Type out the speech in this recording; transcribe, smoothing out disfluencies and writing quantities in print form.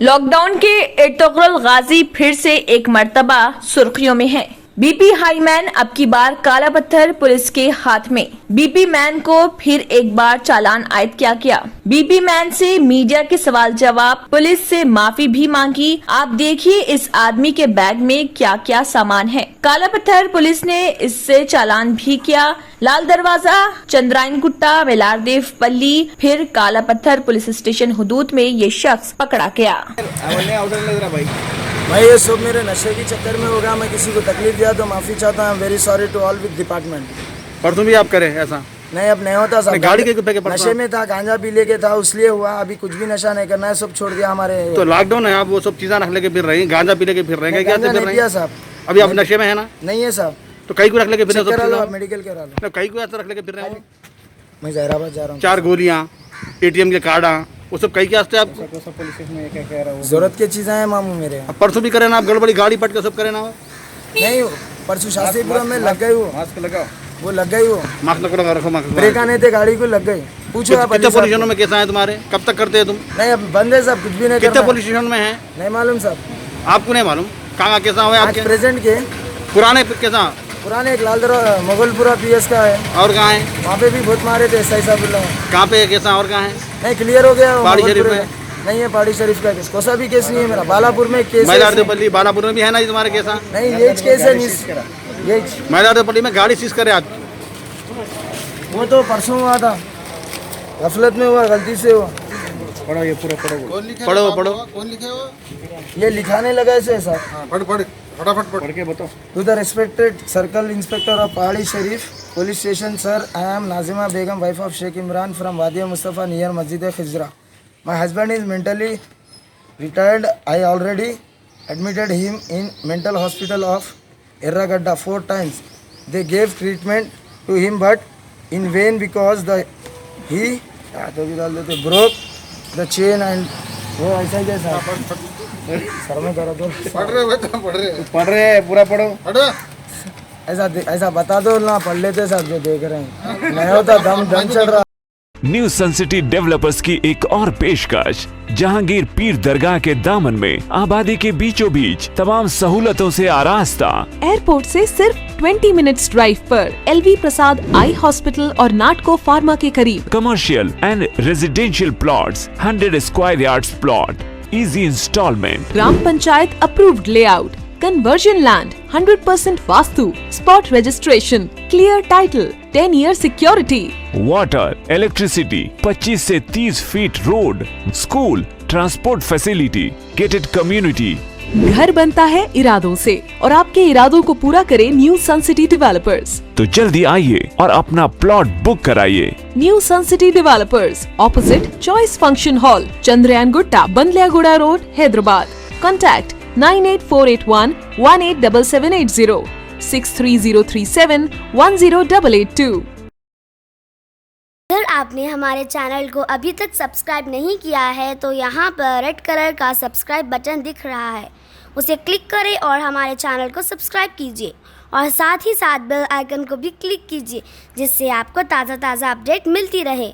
Lockdown के Ertugrul गाजी फिर से एक मर्तबा सुर्खियों में है। बीपी हाईमैन अब की बार काला पत्थर पुलिस के हाथ में। बीपी मैन को फिर एक बार चालान आयद किया गया। बीपी मैन से मीडिया के सवाल जवाब, पुलिस से माफी भी मांगी। आप देखिए इस आदमी के बैग में क्या क्या सामान है। काला पत्थर पुलिस ने इससे चालान भी किया। लाल दरवाजा, चंद्रायन गुट्टा, वेलारदेव पल्ली, फिर काला पत्थर पुलिस स्टेशन हुदूद में ये शख्स पकड़ा गया। भाई ये सब मेरे नशे के चक्कर में हो गया। मैं किसी को तकलीफ दिया तो माफी चाहता हूँ। Very sorry to all with department. परसों भी आप करें ऐसा? नहीं, अब नहीं होता साहब। गाड़ी के पे नशे में था, गांजा पी लेके था, उसलिए हुआ। अभी कुछ भी नशा नहीं करना है, सब छोड़ दिया हमारे। तो लॉकडाउन है, आप वो सब चीजें रख लेके फिर रहे हैं, गांजा पी लेके फिर रहे हैं, क्या फिर रहे हैं साहब? अभी आप नशे में है ना? नहीं है साहब। तो कई को रख लेके फिर रहे हो? मेडिकल करा लो। कई को ऐसा रख लेके फिर रहे हो? मैं जहराबाद जा रहा हूँ। 4 गोलियां, ATM के कार्डा, वो सब कई के वास्ते आप जरूरत की चीजें हैं मामू मेरे। अब परसों भी करे ना आप, गड़बड़ी गाड़ी पट के सब करे ना? नहीं, परसों शास्त्रीपुरम में लग गई वो। मास्क लगाओ। वो लग गई वो। मास्क लगाओ, रखो मास्क। ब्रेक आने थे, गाड़ी को लग गई। पूछो आप कितने पुलिस स्टेशनों में केस आए तुम्हारे? कब तक करते हैं तुम? नहीं, अब बंद है साहब, कुछ भी नहीं। कितने पुलिस स्टेशन में है? नहीं मालूम साहब। आपको नहीं मालूम? कहाँ केसा हुआ आपके? प्रेजेंट के पुराने केसा? पुराने एक लाल दरवाजा मोगलपुरा PS का है। और कहाँ है? वहाँ पे भी बहुत मारे थे ऐसा बोल रहा हूँ। कहाँ पे केसा और कहाँ है? नहीं, क्लियर हो गया। पहाड़ी शरीफ में नहीं है। पहाड़ी शरीफ का केस कोसा भी केस नहीं है मेरा। बालापुर में केस है। मैलारदेवपल्ली बालापुर में भी है ना तुम्हारे केसा? नहीं, ये केस है। ये मैलारदेवपल्ली में गाड़ी सीज करे आज। वो तो परसों हुआ था, गफलत में हुआ, गलती से हुआ। पढ़ो ये पूरा पढ़ो। पढ़ो कौन लिखे हो? ये लिखाने लगा ऐसे सर। पढ़ फटाफट पढ़ के बताओ। To the respected circle inspector of Pahari Sharif police station sir, I am Nazima Begum, wife of Sheikh Imran from Wadiya Mustafa near Masjid Khizra. My husband is mentally retired. I already admitted him in mental hospital of Erragadda 4 times. They gave treatment to him but in vain because he broke the chain and वो ऐसा ही जैसा sir में करा दो। पढ़ रहे पूरा पढ़ो। ऐसा बता दो ना, पढ़ लेते साहब जो देख रहे हैं। नहीं होता दम चढ़ रहा। न्यू सन सिटी डेवलपर्स की एक और पेशकश, जहांगीर पीर दरगाह के दामन में आबादी के बीचों बीच तमाम सहूलतों से आरास्ता। एयरपोर्ट से सिर्फ 20 मिनट्स ड्राइव पर LV प्रसाद आई हॉस्पिटल और नाटको फार्मा के करीब। Commercial and residential plots, 100 square yards plot, easy installment, gram panchayat approved layout, conversion land, 100% vastu, spot registration, clear title, 10 year security, water, electricity, 25 से 30 feet road, school, transport facility, gated community. घर बनता है इरादों से और आपके इरादों को पूरा करे न्यू सन सिटी डेवलपर्स। तो जल्दी आइए और अपना प्लॉट बुक कराइए। New sun city developers, opposite choice function hall, Chandrayan Gutta, Bandlaguda road, Hyderabad. Contact 98481 187780, 63037 10882। अगर आपने हमारे चैनल को अभी तक सब्सक्राइब नहीं किया है तो यहाँ पर रेड कलर का सब्सक्राइब बटन दिख रहा है, उसे क्लिक करें और हमारे चैनल को सब्सक्राइब कीजिए और साथ ही साथ बेल आइकन को भी क्लिक कीजिए, जिससे आपको ताज़ा अपडेट मिलती रहे।